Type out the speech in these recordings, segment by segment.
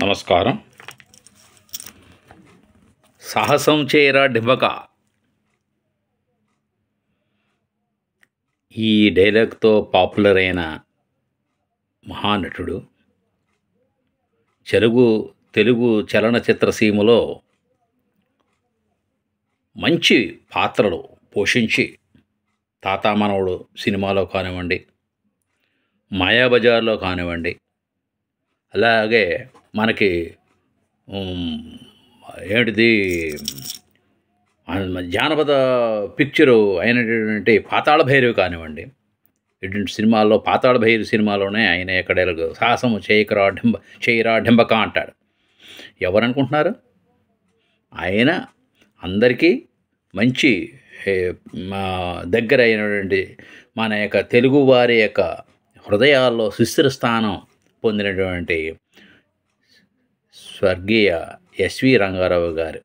నమస్కారం. సాహసం చేయరా డింబక, ఈ డైలాగ్తో పాపులర్ అయిన మహానటుడు. తెలుగు చలనచిత్ర సీమలో మంచి పాత్రలు పోషించి తాతా మనవడు సినిమాలో కానివ్వండి, మాయాబజార్లో కానివ్వండి, అలాగే మనకి ఏమిటిది జానపద పిక్చరు అయినటువంటి పాతాళ భైరవి కానివ్వండి, ఇటువంటి సినిమాల్లో పాతాళ భైరవి సినిమాలోనే ఆయన ఎక్కడ సాహసము చేయరా డింబక అంటాడు. ఎవరనుకుంటున్నారు? ఆయన అందరికీ మంచి దగ్గర అయినటువంటి మన యొక్క తెలుగు వారి యొక్క హృదయాల్లో సుస్థిర స్థానం పొందినటువంటి స్వర్గీయ ఎస్వి రంగారావు గారు.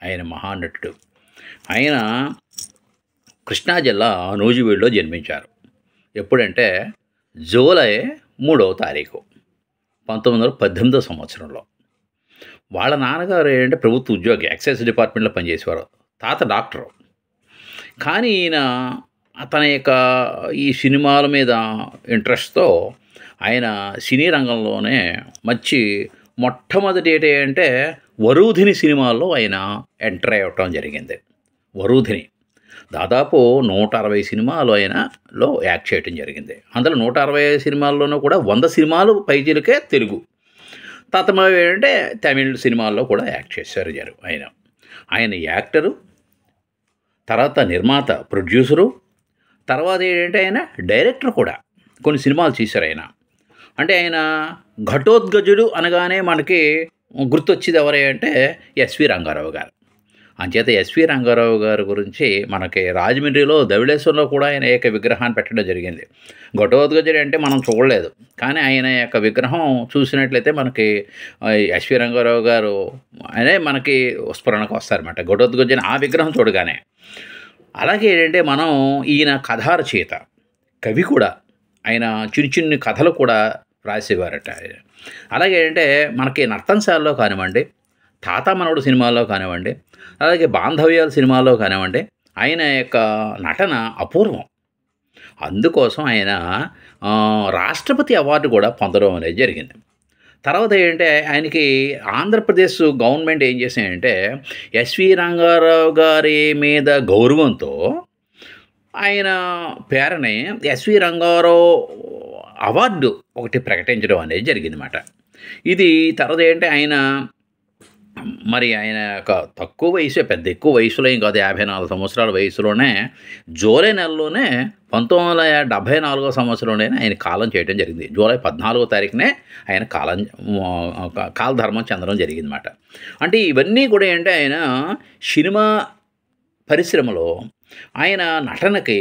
ఆయన మహానటుడు. ఆయన కృష్ణా జిల్లా నూజివీడులో జన్మించారు. ఎప్పుడంటే జూలై 3వ తారీఖు 1918 సంవత్సరంలో. వాళ్ళ నాన్నగారు ఏంటంటే ప్రభుత్వ ఉద్యోగి, ఎక్సైజ్ డిపార్ట్మెంట్లో పనిచేసేవారు. తాత డాక్టరు. కానీ ఈయన తన యొక్క ఈ సినిమాల మీద ఇంట్రెస్ట్తో ఆయన సినీ రంగంలోనే మొట్టమొదటి ఏంటంటే వరూధిని సినిమాల్లో ఆయన ఎంటర్ అవ్వటం జరిగింది. వరూధిని దాదాపు 160 సినిమాలు ఆయనలో యాక్ట్ చేయటం జరిగింది. అందులో 160 సినిమాల్లోనూ కూడా 100 సినిమాలు పైచీలకే తెలుగు. ఏంటంటే తమిళ సినిమాల్లో కూడా యాక్ట్ చేశారు ఆయన యాక్టరు, తర్వాత నిర్మాత, ప్రొడ్యూసరు, తర్వాత ఏంటంటే ఆయన డైరెక్టర్ కూడా. కొన్ని సినిమాలు చేశారు ఆయన. అంటే ఆయన ఘటోత్కచుడు అనగానే మనకి గుర్తొచ్చేది ఎవరే అంటే ఎస్వి రంగారావు గారు. అంచేత ఎస్వి రంగారావు గారి గురించి మనకి రాజమండ్రిలో ధవళేశ్వరంలో కూడా ఆయన యొక్క విగ్రహాన్ని పెట్టడం జరిగింది. ఘటోత్కచుడు అంటే మనం చూడలేదు, కానీ ఆయన యొక్క విగ్రహం చూసినట్లయితే మనకి ఎస్వి రంగారావు గారు అనే మనకి స్ఫురణకు వస్తారన్నమాట. ఘటోత్కచుడు ఆ విగ్రహం చూడగానే. అలాగే ఏంటంటే మనం ఈయన కథా రచయిత, కవి కూడా. ఆయన చిన్ని కథలు కూడా రాసేవారట. అలాగే ఏంటంటే మనకి నర్తనశాలలో కానివ్వండి, తాతా మనవడు సినిమాల్లో కానివ్వండి, అలాగే బాంధవ్యాల సినిమాల్లో కానివ్వండి, ఆయన యొక్క నటన అపూర్వం. అందుకోసం ఆయన రాష్ట్రపతి అవార్డు కూడా పొందడం అనేది జరిగింది. తర్వాత ఏంటంటే ఆయనకి ఆంధ్రప్రదేశ్ గవర్నమెంట్ ఏం చేశాయంటే ఎస్వి రంగారావు గారి మీద గౌరవంతో ఆయన పేరుని ఎస్వి రంగారావు అవార్డు ఒకటి ప్రకటించడం అనేది జరిగిందన్నమాట. ఇది తర్వాత ఏంటంటే ఆయన యొక్క తక్కువ వయసు, పెద్ద ఎక్కువ వయసులో ఏం కాదు, 54 సంవత్సరాల వయసులోనే జూలై నెలలోనే 1974 సంవత్సరంలోనే ఆయన కాలం చేయడం జరిగింది. జూలై 14వ తారీఖునే ఆయన కాలధర్మం చెందడం జరిగిందన్నమాట. అంటే ఇవన్నీ కూడా ఏంటంటే ఆయన సినిమా పరిశ్రమలో ఆయన నటనకి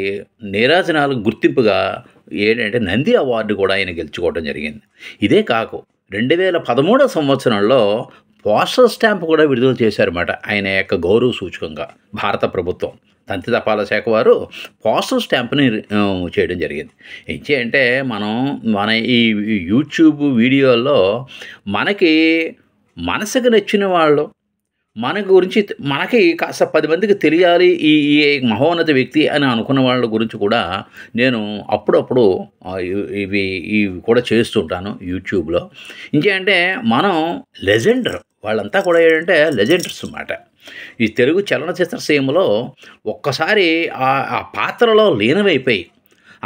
నీరాజనాలకు గుర్తింపుగా ఏంటంటే నంది అవార్డు కూడా ఆయన గెలుచుకోవడం జరిగింది. ఇదే కాకు 2013 సంవత్సరంలో పోస్టల్ స్టాంప్ కూడా విడుదల చేశారన్నమాట. ఆయన యొక్క గౌరవ సూచకంగా భారత ప్రభుత్వం తంతి తపాలా శాఖ వారు పోస్టల్ స్టాంప్ని చేయడం జరిగింది. అంటే మన ఈ యూట్యూబ్ వీడియోల్లో మనసుకు నచ్చిన వాళ్ళు, మన గురించి మనకి కాస్త 10 మందికి తెలియాలి ఈ మహోన్నత వ్యక్తి అని అనుకున్న వాళ్ళ గురించి కూడా నేను అప్పుడప్పుడు ఇవి కూడా చేస్తుంటాను యూట్యూబ్లో. ఇంకేంటే లెజెండర్ వాళ్ళంతా కూడా ఏంటంటే లెజెండర్స్ అన్నమాట. ఈ తెలుగు చలనచిత్ర సీమలో ఒక్కసారి ఆ పాత్రలో లీనమైపోయి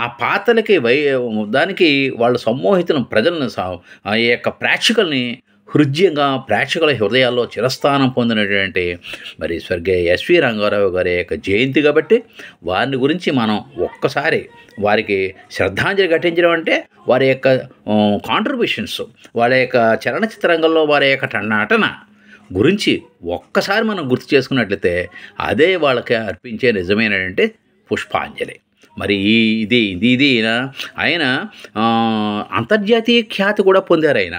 ఆ పాత్రలకి దానికి వాళ్ళ సమ్మోహితులను ప్రజలను ఆ యొక్క ప్రేక్షకుల్ని హృదయంగా ప్రేక్షకుల హృదయాల్లో చిరస్థానం పొందినటువంటి స్వర్గీయ ఎస్వి రంగారావు గారి యొక్క జయంతి కాబట్టి వారిని గురించి మనం ఒక్కసారి వారికి శ్రద్ధాంజలి ఘటించడం అంటే వారి యొక్క కాంట్రిబ్యూషన్స్, వాళ్ళ యొక్క చలనచిత్ర రంగంలో వారి యొక్క నటన గురించి ఒక్కసారి మనం గుర్తు చేసుకున్నట్లయితే అదే వాళ్ళకి అర్పించే నిజమైనటువంటి పుష్పాంజలి. ఇది ఆయన అంతర్జాతీయ ఖ్యాతి కూడా పొందారు ఆయన.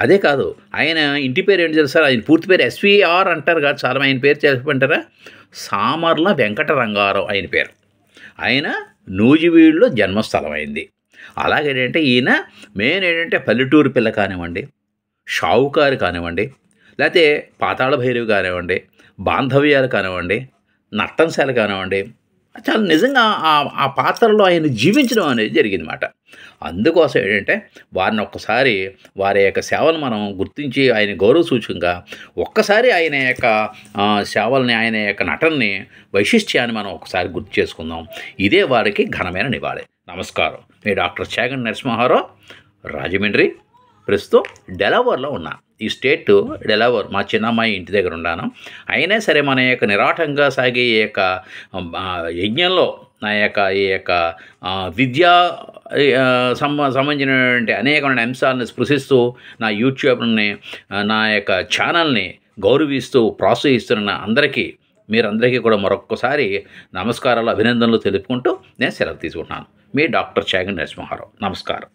అదే కాదు, ఆయన ఇంటి పేరు ఏంటి తెలుసా? ఆయన పూర్తి పేరు ఎస్విఆర్ అంటారు కాదు, చాలా ఆయన పేరు చెప్పంటారా? సామర్ల వెంకట రంగారావు ఆయన పేరు. ఆయన నూజివీడులో జన్మస్థలం అయింది. అలాగేంటంటే ఈయన మెయిన్ ఏంటంటే పల్లెటూరు పిల్ల కానివ్వండి, షావుకారు కానివ్వండి, లేకపోతే పాతాళ భైరవి కానివ్వండి, బాంధవ్యాలు కానివ్వండి, నర్తనశాల కానివ్వండి, చాలా నిజంగా ఆ పాత్రలో ఆయన జీవించడం అనేది జరిగిందన్నమాట. అందుకోసం ఏంటంటే వారిని ఒక్కసారి వారి యొక్క సేవలు మనం గుర్తించి ఆయన గౌరవ సూచకంగా ఒక్కసారి ఆయన యొక్క సేవల్ని, ఆయన యొక్క నటనని, వైశిష్ట్యాన్ని మనం ఒకసారి గుర్తు చేసుకుందాం. ఇదే వారికి ఘనమైన నివాళి. నమస్కారం. మీ డాక్టర్ చాగంటి నరసింహారావు, రాజమండ్రి. ప్రస్తుతం డెలావర్లో ఉన్నా. ఈ స్టేట్ డెలావర్, మా చిన్నమ్మాయి ఇంటి దగ్గర ఉన్నాను. అయినా సరే మన యొక్క నిరాటంగా సాగే ఈ యొక్క యజ్ఞంలో ఈ యొక్క విద్యా సంబంధించినటువంటి అనేకమైన అంశాలను స్పృశిస్తూ నా యూట్యూబ్ని, నా యొక్క ఛానల్ని గౌరవిస్తూ ప్రోత్సహిస్తున్న అందరికీ, మీరందరికీ కూడా మరొక్కసారి నమస్కారాలు, అభినందనలు తెలుపుకుంటూ నేను సెలవు తీసుకుంటున్నాను. మీ డాక్టర్ చాగంటి నరసింహారావు. నమస్కారం.